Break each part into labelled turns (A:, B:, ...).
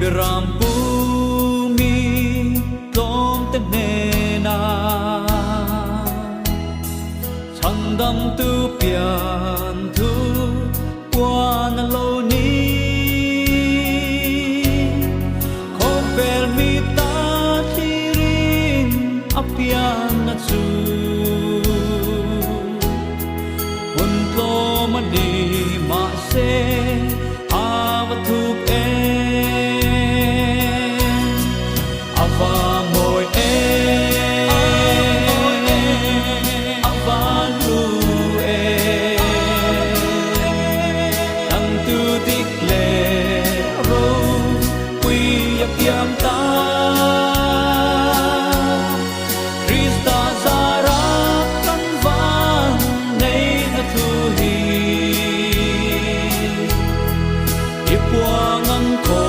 A: berampumi tom tenena chandam tu pian tu quan lo ni kopel mi ta thirin apian na chu un lo mani ma se avatuk Yam ta Krista zara kan van nei na thu hi ipuang ang ko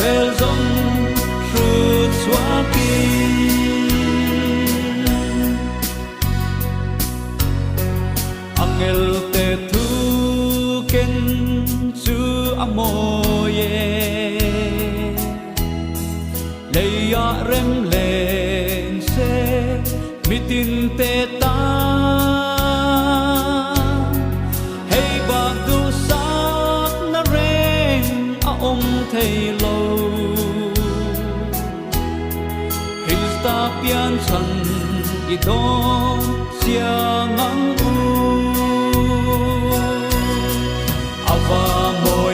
A: vel zong tru chwa ki angel te thu ken chu amoye leya rem len se mitin te ta hey ba du sak na ren a thei lo Krista pian chan i don siang ang u ava moi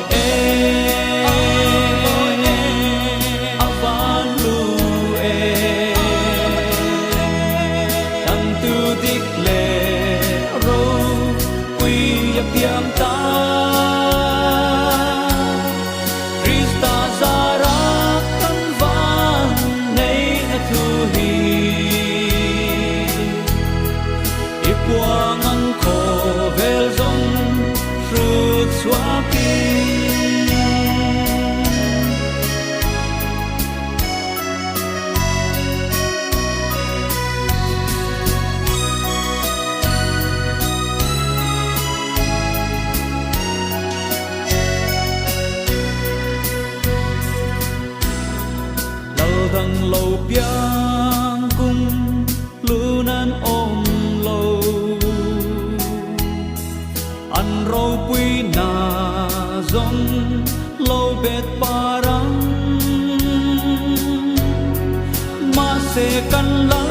A: Yam ta Krista zara kan van nei na thu hi ipuang ang ko vel zong tru chwa ki thằng lâu biang cung lunan ôm lâu ăn rau quy na zong lâu bet parang ma se kan la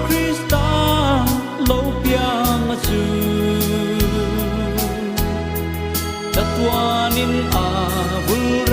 A: Krista lâu biang chu tatwanin a vul